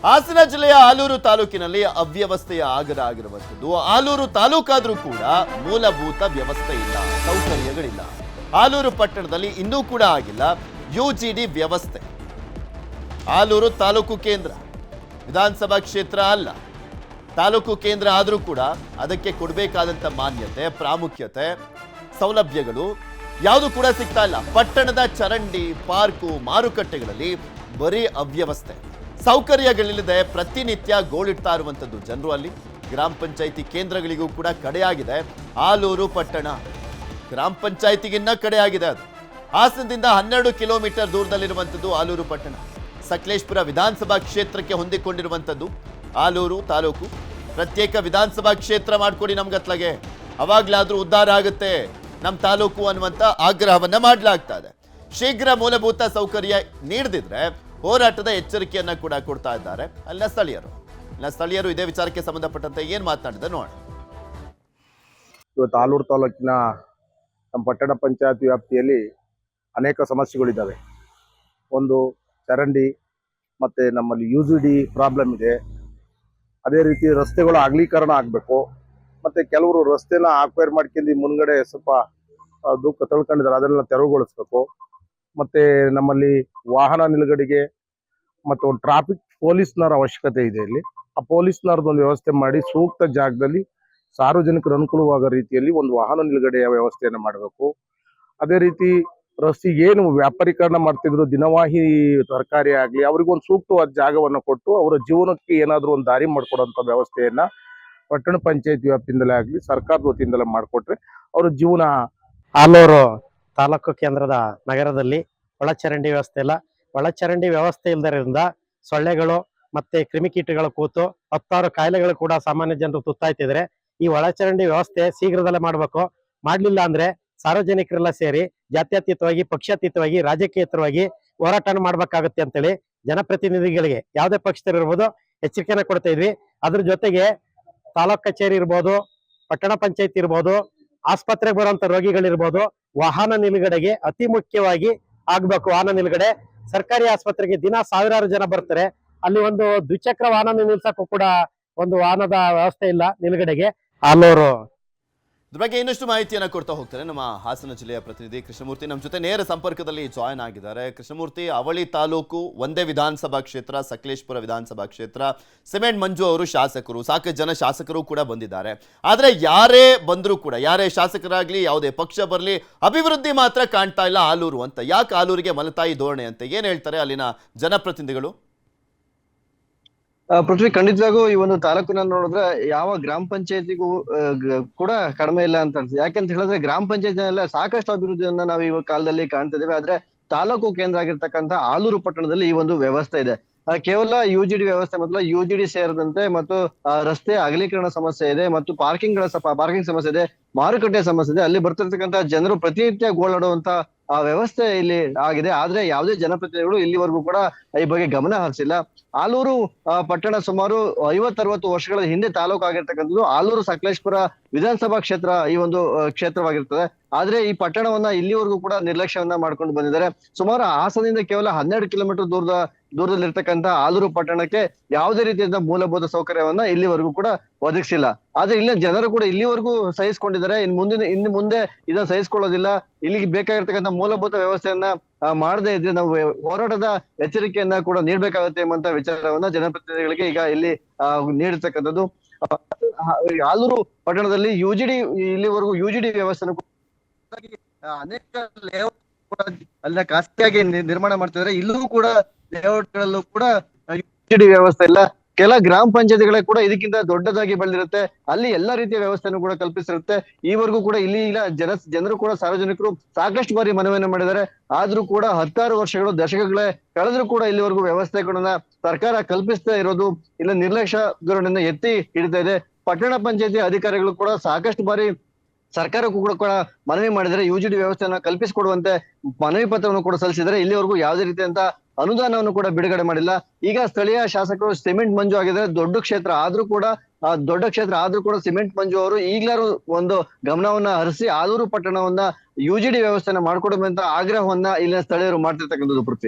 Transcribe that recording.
ಹಾಸನ ಜಿಲ್ಲೆಯ ಆಲೂರು ತಾಲೂಕಿನಲ್ಲಿ ಅವ್ಯವಸ್ಥೆಯ ಆಗರ ಆಗಿರುವಂಥದ್ದು. ಆಲೂರು ತಾಲೂಕಾದ್ರೂ ಕೂಡ ಮೂಲಭೂತ ವ್ಯವಸ್ಥೆ ಇಲ್ಲ, ಸೌಕರ್ಯಗಳಿಲ್ಲ. ಆಲೂರು ಪಟ್ಟಣದಲ್ಲಿ ಇನ್ನೂ ಕೂಡ ಆಗಿಲ್ಲ ಯುಜಿಡಿ ವ್ಯವಸ್ಥೆ. ಆಲೂರು ತಾಲೂಕು ಕೇಂದ್ರ, ವಿಧಾನಸಭಾ ಕ್ಷೇತ್ರ ಅಲ್ಲ, ತಾಲೂಕು ಕೇಂದ್ರ ಆದರೂ ಕೂಡ ಅದಕ್ಕೆ ಕೊಡಬೇಕಾದಂಥ ಮಾನ್ಯತೆ, ಪ್ರಾಮುಖ್ಯತೆ, ಸೌಲಭ್ಯಗಳು ಯಾವುದು ಕೂಡ ಸಿಗ್ತಾ ಇಲ್ಲ. ಪಟ್ಟಣದ ಚರಂಡಿ, ಪಾರ್ಕು, ಮಾರುಕಟ್ಟೆಗಳಲ್ಲಿ ಬರೀ ಅವ್ಯವಸ್ಥೆ, ಸೌಕರ್ಯಗಳಿಲ್ಲದೆ ಪ್ರತಿನಿತ್ಯ ಗೋಳಿಡ್ತಾ ಇರುವಂಥದ್ದು ಜನರು. ಅಲ್ಲಿ ಗ್ರಾಮ ಪಂಚಾಯಿತಿ ಕೇಂದ್ರಗಳಿಗೂ ಕೂಡ ಕಡೆಯಾಗಿದೆ ಆಲೂರು ಪಟ್ಟಣ. ಗ್ರಾಮ ಪಂಚಾಯಿತಿಗಿನ್ನ ಕಡೆಯಾಗಿದೆ ಅದು. ಹಾಸನದಿಂದ 12 ಕಿಲೋಮೀಟರ್ ದೂರದಲ್ಲಿರುವಂಥದ್ದು ಆಲೂರು ಪಟ್ಟಣ. ಸಕಲೇಶಪುರ ವಿಧಾನಸಭಾ ಕ್ಷೇತ್ರಕ್ಕೆ ಹೊಂದಿಕೊಂಡಿರುವಂಥದ್ದು ಆಲೂರು ತಾಲೂಕು. ಪ್ರತ್ಯೇಕ ವಿಧಾನಸಭಾ ಕ್ಷೇತ್ರ ಮಾಡಿಕೊಡಿ ನಮ್ಗತ್ಲಾಗೆ, ಅವಾಗ್ಲಾದ್ರೂ ಉದ್ಧಾರ ಆಗುತ್ತೆ ನಮ್ಮ ತಾಲೂಕು ಅನ್ನುವಂಥ ಆಗ್ರಹವನ್ನ ಮಾಡಲಾಗ್ತಾ ಇದೆ. ಶೀಘ್ರ ಮೂಲಭೂತ ಸೌಕರ್ಯ ನೀಡದಿದ್ರೆ ಹೋರಾಟದ ಎಚ್ಚರಿಕೆಯನ್ನ ಕೂಡ ಕೊಡ್ತಾ ಇದ್ದಾರೆ ಅಲ್ಲಿನ ಸ್ಥಳೀಯರು. ಇದೇ ವಿಚಾರಕ್ಕೆ ಸಂಬಂಧಪಟ್ಟಂತೆ ಏನ್ ಮಾತನಾಡಿದ ನೋಡೋಣ. ಇವತ್ತು ಆಲೂರು ತಾಲೂಕಿನ ನಮ್ಮ ಪಟ್ಟಣ ಪಂಚಾಯತ್ ವ್ಯಾಪ್ತಿಯಲ್ಲಿ ಅನೇಕ ಸಮಸ್ಯೆಗಳಿದ್ದಾವೆ. ಒಂದು ಚರಂಡಿ, ಮತ್ತೆ ನಮ್ಮಲ್ಲಿ ಯುಜಿಡಿ ಪ್ರಾಬ್ಲಮ್ ಇದೆ. ಅದೇ ರೀತಿ ರಸ್ತೆಗಳು ಅಗಲೀಕರಣ ಆಗಬೇಕು. ಮತ್ತೆ ಕೆಲವರು ರಸ್ತೆನ ಆಕ್ವೈರ್ ಮಾಡ್ಕೊಂಡು ಮುಂದ್ಗಡೆ ಸ್ವಲ್ಪ ದುಃಖ ತಳ್ಕೊಂಡಿದ್ದಾರೆ, ಅದನ್ನೆಲ್ಲ ತೆರವುಗೊಳಿಸ್ಬೇಕು. ಮತ್ತೆ ನಮ್ಮಲ್ಲಿ ವಾಹನ ನಿಲುಗಡೆಗೆ ಮತ್ತು ಒಂದು ಟ್ರಾಫಿಕ್ ಪೊಲೀಸ್ನರ ಅವಶ್ಯಕತೆ ಇದೆ. ಇಲ್ಲಿ ಆ ಪೊಲೀಸ್ನರದೊಂದು ವ್ಯವಸ್ಥೆ ಮಾಡಿ ಸೂಕ್ತ ಜಾಗದಲ್ಲಿ ಸಾರ್ವಜನಿಕರು ಅನುಕೂಲವಾಗೋ ರೀತಿಯಲ್ಲಿ ಒಂದು ವಾಹನ ನಿಲುಗಡೆಯ ವ್ಯವಸ್ಥೆಯನ್ನು ಮಾಡಬೇಕು. ಅದೇ ರೀತಿ ರಸ್ತೆಗೆ ಏನು ವ್ಯಾಪಾರೀಕರಣ ಮಾಡ್ತಿದ್ರು, ದಿನವಾಹಿ ತರಕಾರಿ ಆಗ್ಲಿ, ಅವ್ರಿಗೊಂದು ಸೂಕ್ತವಾದ ಜಾಗವನ್ನು ಕೊಟ್ಟು ಅವರ ಜೀವನಕ್ಕೆ ಏನಾದರೂ ಒಂದು ದಾರಿ ಮಾಡ್ಕೊಡೋಂಥ ವ್ಯವಸ್ಥೆಯನ್ನ ಪಟ್ಟಣ ಪಂಚಾಯತ್ ವ್ಯಾಪ್ತಿಯಿಂದಲೇ ಆಗಲಿ ಸರ್ಕಾರದ ವತಿಯಿಂದಲೇ ಮಾಡಿಕೊಟ್ರೆ ಅವರ ಜೀವನ. ಆಲೂರು ತಾಲೂಕು ಕೇಂದ್ರದ ನಗರದಲ್ಲಿ ಒಳಚರಂಡಿ ವ್ಯವಸ್ಥೆ ಇಲ್ಲ. ಒಳಚರಂಡಿ ವ್ಯವಸ್ಥೆ ಇಲ್ಲದರಿಂದ ಸೊಳ್ಳೆಗಳು ಮತ್ತೆ ಕ್ರಿಮಿಕೀಟಗಳು ಕೂತು ಹತ್ತಾರು ಕಾಯಿಲೆಗಳು ಕೂಡ ಸಾಮಾನ್ಯ ಜನರು ತುತ್ತಾಯ್ತಿದ್ರೆ ಈ ಒಳಚರಂಡಿ ವ್ಯವಸ್ಥೆ ಶೀಘ್ರದಲ್ಲೇ ಮಾಡಬೇಕು. ಮಾಡ್ಲಿಲ್ಲ ಅಂದ್ರೆ ಸಾರ್ವಜನಿಕರೆಲ್ಲ ಸೇರಿ ಜಾತ್ಯತೀತವಾಗಿ, ಪಕ್ಷಾತೀತವಾಗಿ, ರಾಜಕೀಯೇತರವಾಗಿ ಹೋರಾಟ ಮಾಡ್ಬೇಕಾಗತ್ತೆ ಅಂತೇಳಿ ಜನಪ್ರತಿನಿಧಿಗಳಿಗೆ ಯಾವುದೇ ಪಕ್ಷದಲ್ಲಿರ್ಬೋದು ಎಚ್ಚರಿಕೆನ ಕೊಡ್ತಾ ಇದ್ವಿ. ಅದ್ರ ಜೊತೆಗೆ ತಾಲೂಕ್ ಕಚೇರಿ ಇರ್ಬೋದು, ಪಟ್ಟಣ ಪಂಚಾಯತ್ ಇರ್ಬೋದು, ಆಸ್ಪತ್ರೆಗೆ ಬರುವಂತ ರೋಗಿಗಳಿರ್ಬೋದು, ವಾಹನ ನಿಲುಗಡೆಗೆ ಅತಿ ಮುಖ್ಯವಾಗಿ ಆಗ್ಬೇಕು. ವಾಹನ ನಿಲುಗಡೆ ಸರ್ಕಾರಿ ಆಸ್ಪತ್ರೆಗೆ ದಿನ ಸಾವಿರಾರು ಜನ ಬರ್ತಾರೆ. ಅಲ್ಲಿ ಒಂದು ದ್ವಿಚಕ್ರ ವಾಹನ ನಿಲ್ಸಕ್ಕೂ ಕೂಡ ಒಂದು ವಾಹನದ ವ್ಯವಸ್ಥೆ ಇಲ್ಲ ನಿಲುಗಡೆಗೆ. ಆಲೂರು ಇದ್ರ ಬಗ್ಗೆ ಇನ್ನಷ್ಟು ಮಾಹಿತಿಯನ್ನ ಕೊಡ್ತಾ ಹೋಗ್ತಾರೆ ನಮ್ಮ ಹಾಸನ ಜಿಲ್ಲೆಯ ಪ್ರತಿನಿಧಿ ಕೃಷ್ಣಮೂರ್ತಿ ನಮ್ಮ ಜೊತೆ ನೇರ ಸಂಪರ್ಕದಲ್ಲಿ ಜಾಯ್ನ್ ಆಗಿದ್ದಾರೆ. ಕೃಷ್ಣಮೂರ್ತಿ, ಅವಳಿ ತಾಲೂಕು ಒಂದೇ ವಿಧಾನಸಭಾ ಕ್ಷೇತ್ರ, ಸಕಲೇಶಪುರ ವಿಧಾನಸಭಾ ಕ್ಷೇತ್ರ. ಸಿಮೆಂಟ್ ಮಂಜು ಅವರು ಶಾಸಕರು, ಸಾಕಷ್ಟು ಜನ ಶಾಸಕರು ಕೂಡ ಬಂದಿದ್ದಾರೆ. ಆದರೆ ಯಾರೇ ಬಂದರೂ ಕೂಡ, ಯಾರೇ ಶಾಸಕರಾಗ್ಲಿ, ಯಾವುದೇ ಪಕ್ಷ ಬರಲಿ, ಅಭಿವೃದ್ಧಿ ಮಾತ್ರ ಕಾಣ್ತಾ ಇಲ್ಲ ಆಲೂರು ಅಂತ. ಯಾಕೆ ಆಲೂರಿಗೆ ಮಲತಾಯಿ ಧೋರಣೆ ಅಂತ ಏನ್ ಹೇಳ್ತಾರೆ ಅಲ್ಲಿನ ಜನಪ್ರತಿನಿಧಿಗಳು? ಪೃಥ್ವಿ, ಖಂಡಿತವಾಗೂ ಈ ಒಂದು ತಾಲೂಕಿನ ನೋಡಿದ್ರೆ ಯಾವ ಗ್ರಾಮ ಪಂಚಾಯತಿಗೂ ಕೂಡ ಕಡಿಮೆ ಇಲ್ಲ ಅಂತ ಅನ್ಸುತ್ತೆ. ಯಾಕೆಂತ ಹೇಳಿದ್ರೆ ಗ್ರಾಮ ಪಂಚಾಯತಿನೆಲ್ಲ ಸಾಕಷ್ಟು ಅಭಿವೃದ್ಧಿಯನ್ನ ನಾವು ಈ ಕಾಲದಲ್ಲಿ ಕಾಣ್ತಿದ್ದೇವೆ. ಆದ್ರೆ ತಾಲೂಕು ಕೇಂದ್ರ ಆಗಿರ್ತಕ್ಕಂಥ ಆಲೂರು ಪಟ್ಟಣದಲ್ಲಿ ಈ ಒಂದು ವ್ಯವಸ್ಥೆ ಇದೆ. ಕೇವಲ ಯುಜಿಡಿ ವ್ಯವಸ್ಥೆ ಮತ್ತು ಯುಜಿಡಿ ಸೇರಿದಂತೆ ಮತ್ತು ರಸ್ತೆ ಅಗಲೀಕರಣ ಸಮಸ್ಯೆ ಇದೆ, ಮತ್ತು ಪಾರ್ಕಿಂಗ್ ಸಮಸ್ಯೆ ಇದೆ, ಮಾರುಕಟ್ಟೆ ಸಮಸ್ಯೆ ಇದೆ. ಅಲ್ಲಿ ಬರ್ತಿರ್ತಕ್ಕಂಥ ಜನರು ಪ್ರತಿನಿತ್ಯ ಗೋಳಾಡುವಂತ ಆ ವ್ಯವಸ್ಥೆ ಇಲ್ಲಿ ಆಗಿದೆ. ಆದ್ರೆ ಯಾವುದೇ ಜನಪ್ರತಿನಿಧಿಗಳು ಇಲ್ಲಿವರೆಗೂ ಕೂಡ ಈ ಬಗ್ಗೆ ಗಮನ ಹರಿಸಿಲ್ಲ. ಆಲೂರು ಪಟ್ಟಣ ಸುಮಾರು 50-60 ವರ್ಷಗಳ ಹಿಂದೆ ತಾಲೂಕು ಆಗಿರ್ತಕ್ಕಂಥದ್ದು. ಆಲೂರು ಸಕಲೇಶಪುರ ವಿಧಾನಸಭಾ ಕ್ಷೇತ್ರ ಈ ಒಂದು ಕ್ಷೇತ್ರವಾಗಿರ್ತದೆ. ಆದ್ರೆ ಈ ಪಟ್ಟಣವನ್ನ ಇಲ್ಲಿವರೆಗೂ ಕೂಡ ನಿರ್ಲಕ್ಷ್ಯವನ್ನ ಮಾಡ್ಕೊಂಡು ಬಂದಿದ್ದಾರೆ. ಸುಮಾರು ಹಾಸನದಿಂದ ಕೇವಲ 12 ಕಿಲೋಮೀಟರ್ ದೂರದಲ್ಲಿರ್ತಕ್ಕಂಥ ಆಲೂರು ಪಟ್ಟಣಕ್ಕೆ ಯಾವುದೇ ರೀತಿಯಾದ ಮೂಲಭೂತ ಸೌಕರ್ಯವನ್ನ ಇಲ್ಲಿವರೆಗೂ ಕೂಡ ಒದಗಿಸಿಲ್ಲ. ಆದ್ರೆ ಇಲ್ಲಿನ ಜನರು ಕೂಡ ಇಲ್ಲಿವರೆಗೂ ಸಹಿಸ್ಕೊಂಡಿದ್ದಾರೆ. ಇನ್ನು ಮುಂದೆ ಇದನ್ನ ಸಹಿಸ್ಕೊಳ್ಳೋದಿಲ್ಲ. ಇಲ್ಲಿಗೆ ಬೇಕಾಗಿರ್ತಕ್ಕಂಥ ಮೂಲಭೂತ ವ್ಯವಸ್ಥೆಯನ್ನ ಮಾಡದೇ ಇದ್ರೆ ನಾವು ಹೋರಾಟದ ಎಚ್ಚರಿಕೆಯನ್ನ ಕೂಡ ನೀಡಬೇಕಾಗುತ್ತೆ ಎಂಬಂತ ವಿಚಾರವನ್ನ ಜನಪ್ರತಿನಿಧಿಗಳಿಗೆ ಈಗ ಇಲ್ಲಿ ನೀಡಿರ್ತಕ್ಕಂಥದ್ದು. ಆಲೂರು ಪಟ್ಟಣದಲ್ಲಿ ಇಲ್ಲಿವರೆಗೂ ಯುಜಿಡಿ ವ್ಯವಸ್ಥೆ ಅನೇಕ ಲೇಔಟ್ ಕೂಡ ಅಲ್ಲಿನ ಖಾಸಗಿಯಾಗಿ ನಿರ್ಮಾಣ ಮಾಡ್ತಿದ್ದಾರೆ. ಇಲ್ಲೂ ಕೂಡ ಲೇಔಟ್ ಗಳಲ್ಲೂ ಕೂಡ ಯುಜಿಡಿ ವ್ಯವಸ್ಥೆ ಇಲ್ಲ. ಕೆಲ ಗ್ರಾಮ ಪಂಚಾಯತಿಗಳೇ ಕೂಡ ಇದಕ್ಕಿಂತ ದೊಡ್ಡದಾಗಿ ಬೆಳೆದಿರುತ್ತೆ. ಅಲ್ಲಿ ಎಲ್ಲಾ ರೀತಿಯ ವ್ಯವಸ್ಥೆಯನ್ನು ಕೂಡ ಕಲ್ಪಿಸಿರುತ್ತೆ. ಈವರೆಗೂ ಕೂಡ ಇಲ್ಲಿ ಜನರು ಕೂಡ ಸಾರ್ವಜನಿಕರು ಸಾಕಷ್ಟು ಬಾರಿ ಮನವಿಯನ್ನು ಮಾಡಿದ್ದಾರೆ. ಆದ್ರೂ ಕೂಡ 10 ವರ್ಷಗಳು, ದಶಕಗಳೇ ಕಳೆದ್ರೂ ಕೂಡ ಇಲ್ಲಿವರೆಗೂ ವ್ಯವಸ್ಥೆಗಳನ್ನ ಸರ್ಕಾರ ಕಲ್ಪಿಸ್ತಾ ಇರೋದು ಇಲ್ಲ ನಿರ್ಲಕ್ಷ್ಯ ಧೋರಣೆಯನ್ನ ಎತ್ತಿ ಹಿಡಿತಾ ಇದೆ. ಪಟ್ಟಣ ಪಂಚಾಯತಿ ಅಧಿಕಾರಿಗಳು ಕೂಡ ಸಾಕಷ್ಟು ಬಾರಿ ಸರ್ಕಾರಕ್ಕೂ ಕೂಡ ಮನವಿ ಮಾಡಿದರೆ ಯುಜಿಡಿ ವ್ಯವಸ್ಥೆಯನ್ನ ಕಲ್ಪಿಸಿಕೊಡುವಂತೆ ಮನವಿ ಪತ್ರವನ್ನು ಕೂಡ ಸಲ್ಲಿಸಿದರೆ ಇಲ್ಲಿವರೆಗೂ ಯಾವುದೇ ರೀತಿಯಂತ ಅನುದಾನವನ್ನು ಕೂಡ ಬಿಡುಗಡೆ ಮಾಡಿಲ್ಲ. ಈಗ ಸ್ಥಳೀಯ ಶಾಸಕರು ಸಿಮೆಂಟ್ ಮಂಜು ಆಗಿದ್ರೆ ದೊಡ್ಡ ಕ್ಷೇತ್ರ ಆದ್ರೂ ಕೂಡ ಸಿಮೆಂಟ್ ಮಂಜು ಅವರು ಈಗ್ಲಾರು ಒಂದು ಗಮನವನ್ನ ಹರಿಸಿ ಆಲೂರು ಪಟ್ಟಣವನ್ನ ಯುಜಿಡಿ ವ್ಯವಸ್ಥೆನ ಮಾಡ್ಕೊಡುವಂತ ಆಗ್ರಹವನ್ನ ಇಲ್ಲಿನ ಸ್ಥಳೀಯರು ಮಾಡ್ತಿರ್ತಕ್ಕಂಥದ್ದು. ಪೃಥ್ವಿ.